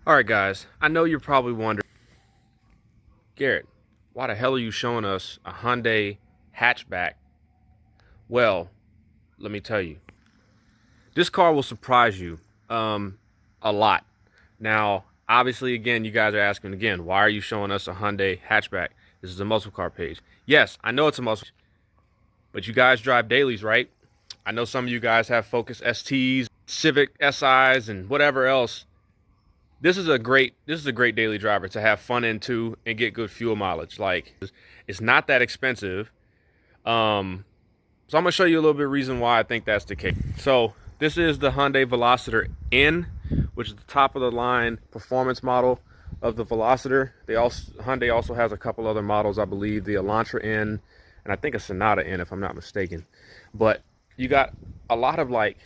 All right, guys, I know you're probably wondering, Garrett, why the hell are you showing us a Hyundai hatchback? Well, let me tell you, this car will surprise you a lot. Now, obviously, again, you guys are asking again, why are you showing us a Hyundai hatchback? This is a muscle car page. Yes, I know it's a muscle, but you guys drive dailies, right? I know some of you guys have Focus STs, Civic SIs, and whatever else. This is a great daily driver to have fun into and get good fuel mileage. Like, it's not that expensive. So I'm gonna show you a little bit of reason why I think that's the case. So this is the Hyundai Veloster N, which is the top of the line performance model of the Veloster. Hyundai also has a couple other models, I believe, the Elantra N, and I think a Sonata N, if I'm not mistaken. But you got a lot of like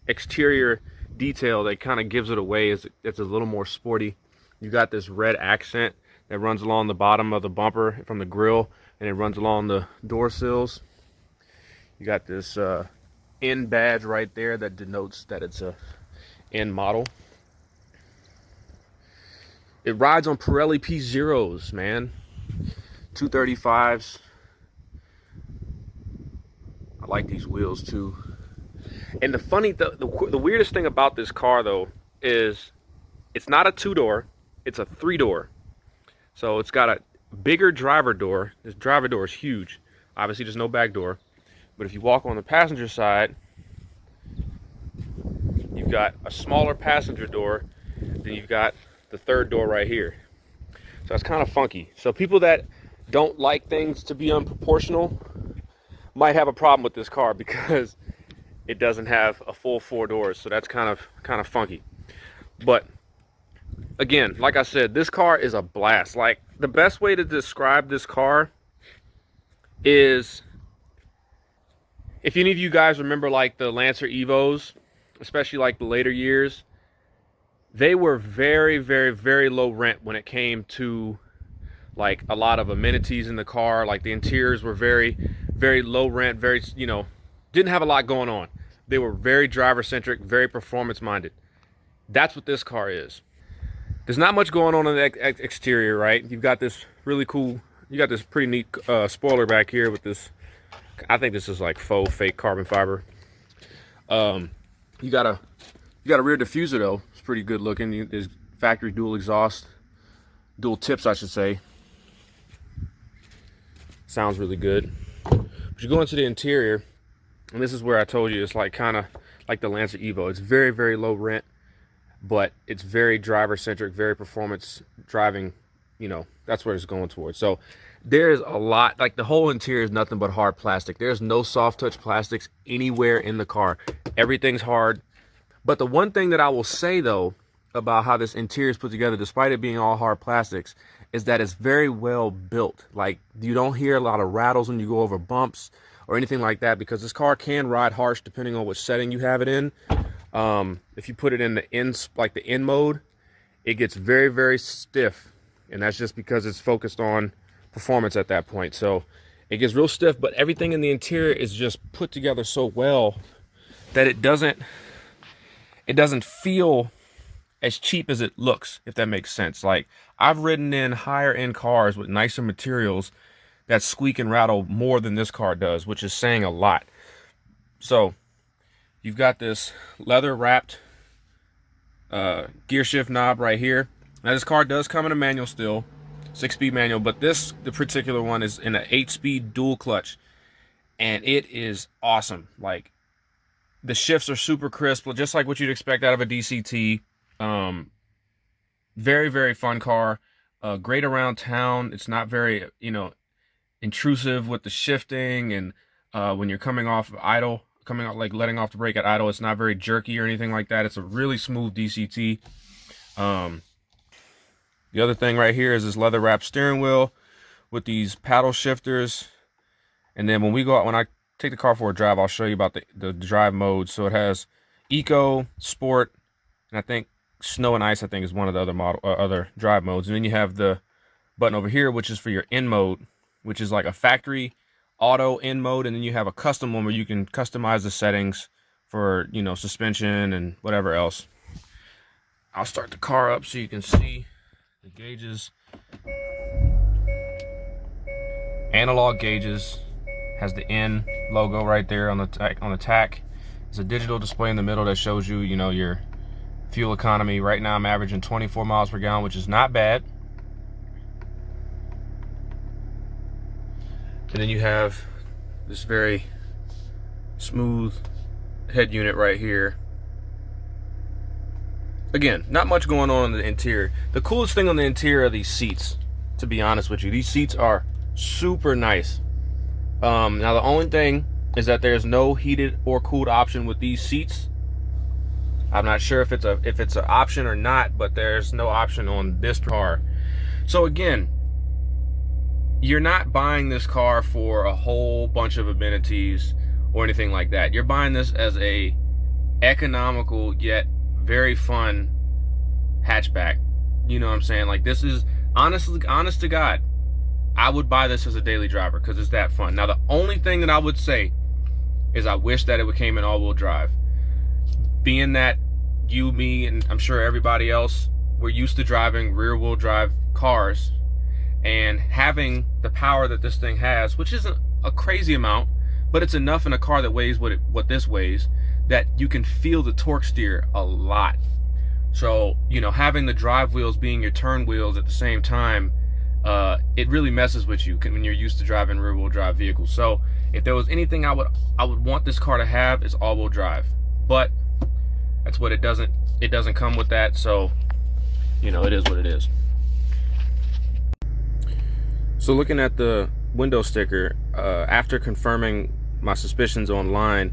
exterior detail that kind of gives it away. It's a little more sporty. You got this red accent that runs along the bottom of the bumper from the grill, and it runs along the door sills. You got this N badge right there that denotes that it's a N model. It rides on Pirelli P0s, man. 235s. I like these wheels too. And the weirdest thing about this car though is it's not a two-door, it's a three-door. So it's got a bigger driver door. This driver door is huge. Obviously there's no back door. But if you walk on the passenger side, you've got a smaller passenger door, then you've got the third door right here. So it's kind of funky. So people that don't like things to be unproportional might have a problem with this car because it doesn't have a full four doors. So that's kind of funky. But again, like I said, this car is a blast. Like, the best way to describe this car is, if any of you guys remember like the Lancer Evos, especially like the later years, they were very, very, very low rent when it came to like a lot of amenities in the car. Like the interiors were very, very low rent, very, didn't have a lot going on. They were very driver centric, very performance minded. That's what this car is. There's not much going on in the exterior, right? You've got this really cool, you got this pretty neat spoiler back here with this, I think this is like faux fake carbon fiber. You got a rear diffuser though. It's pretty good looking. There's factory dual exhaust, dual tips, I should say. Sounds really good. But you go into the interior, and this is where I told you it's like kind of like the Lancer Evo. It's very, very low rent, but it's very driver centric, very performance driving. That's where it's going towards. So there's a lot, like the whole interior is nothing but hard plastic. There's no soft touch plastics anywhere in the car. Everything's hard. But the one thing that I will say though about how this interior is put together, despite it being all hard plastics, is that it's very well built. Like, you don't hear a lot of rattles when you go over bumps or anything like that, because this car can ride harsh depending on what setting you have it in. If you put it in the N mode, it gets very, very stiff, and that's just because it's focused on performance at that point. So it gets real stiff, but everything in the interior is just put together so well that it doesn't feel as cheap as it looks, if that makes sense. Like, I've ridden in higher end cars with nicer materials that squeak and rattle more than this car does, which is saying a lot. So you've got this leather wrapped gear shift knob right here. Now this car does come in a manual still, 6-speed manual, but the particular one is in an 8-speed dual clutch, and it is awesome. Like, the shifts are super crisp, just like what you'd expect out of a DCT. Very, very fun car. Great around town. It's not very, intrusive with the shifting, and when you're coming off idle, like letting off the brake at idle, it's not very jerky or anything like that. It's a really smooth DCT. The other thing right here is this leather wrapped steering wheel with these paddle shifters. And then when I take the car for a drive, I'll show you about the drive modes. So it has Eco, Sport, and I think Snow and Ice, I think, is one of the other drive modes. And then you have the button over here, which is for your N mode, which is like a factory auto N mode. And then you have a custom one where you can customize the settings for, suspension and whatever else. I'll start the car up so you can see the gauges. Analog gauges, has the N logo right there on the tack. There's a digital display in the middle that shows you, you know, your fuel economy. Right now I'm averaging 24 miles per gallon, which is not bad. And then you have this very smooth head unit right here. Again, not much going on in the interior. The coolest thing on the interior are these seats, to be honest with you. These seats are super nice. Now the only thing is that there's no heated or cooled option with these seats. I'm not sure if it's an option or not, but there's no option on this car. So again, you're not buying this car for a whole bunch of amenities or anything like that. You're buying this as a economical yet very fun hatchback. You know what I'm saying? Like, this is honest to God, I would buy this as a daily driver because it's that fun. Now the only thing that I would say is I wish that it came in all-wheel drive. Being that you, me, and I'm sure everybody else, we're used to driving rear-wheel drive cars, and having the power that this thing has, which isn't a crazy amount, but it's enough in a car that weighs what this weighs, that you can feel the torque steer a lot. So, you know, having the drive wheels being your turn wheels at the same time, it really messes with you when you're used to driving rear-wheel drive vehicles. So if there was anything I would want this car to have, is all-wheel drive. But that's what it doesn't come with that, so you know, it is what it is. So looking at the window sticker, after confirming my suspicions online,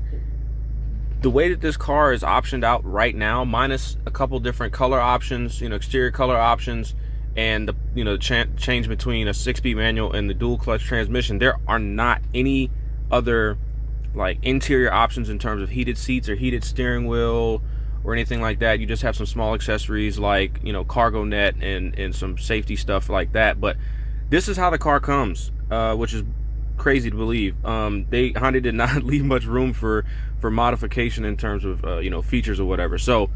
the way that this car is optioned out right now, minus a couple different color options, you know, exterior color options, and the, you know, change between a 6-speed manual and the dual clutch transmission, there are not any other like interior options in terms of heated seats or heated steering wheel or anything like that. You just have some small accessories like, you know, cargo net and some safety stuff like that. But this is how the car comes, which is crazy to believe. Hyundai did not leave much room for modification in terms of you know, features or whatever. So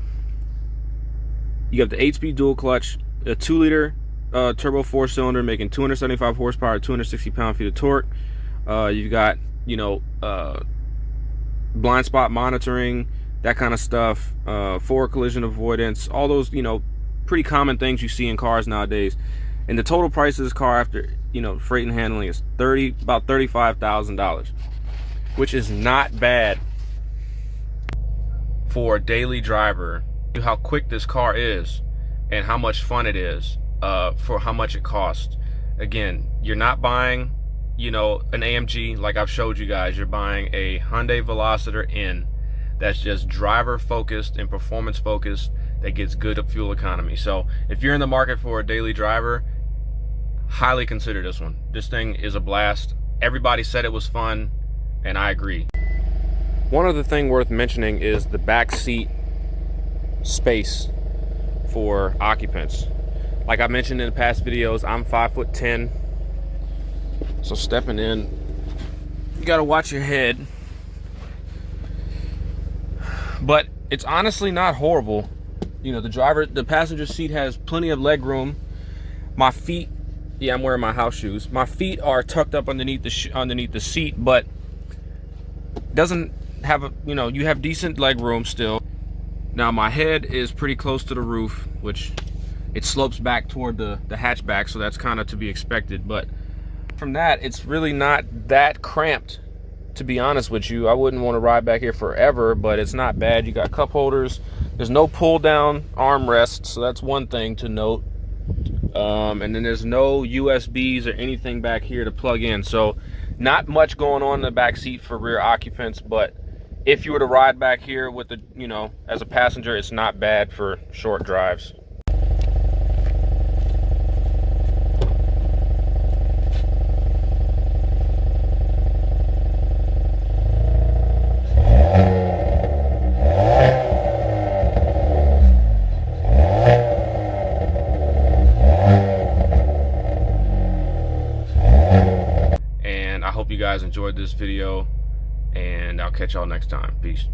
you have the 8-speed dual clutch, a 2-liter turbo 4-cylinder making 275 horsepower, 260 pound-feet of torque. You've got, you know, blind spot monitoring, that kind of stuff, forward collision avoidance, all those, you know, pretty common things you see in cars nowadays. And the total price of this car after, you know, freight and handling is about $35,000, which is not bad for a daily driver. How quick this car is and how much fun it is, for how much it costs. Again, you're not buying, you know, an AMG like I've showed you guys. You're buying a Hyundai Velociter N that's just driver focused and performance focused, that gets good fuel economy. So if you're in the market for a daily driver, highly consider this one. This thing is a blast. Everybody said it was fun, and I agree. One other thing worth mentioning is the back seat space for occupants. Like I mentioned in the past videos, I'm 5'10", so stepping in, you gotta watch your head. But it's honestly not horrible. You know, the passenger seat has plenty of leg room. My feet, yeah, I'm wearing my house shoes. My feet are tucked up underneath the seat, but doesn't have a, you know, you have decent leg room still. Now my head is pretty close to the roof, which it slopes back toward the hatchback, so that's kind of to be expected. But from that, it's really not that cramped, to be honest with you. I wouldn't want to ride back here forever, but it's not bad. You got cup holders. There's no pull down armrest, so that's one thing to note. And then there's no USBs or anything back here to plug in, so not much going on in the back seat for rear occupants. But if you were to ride back here with the, you know, as a passenger, it's not bad for short drives. I hope you guys enjoyed this video, and I'll catch y'all next time. Peace.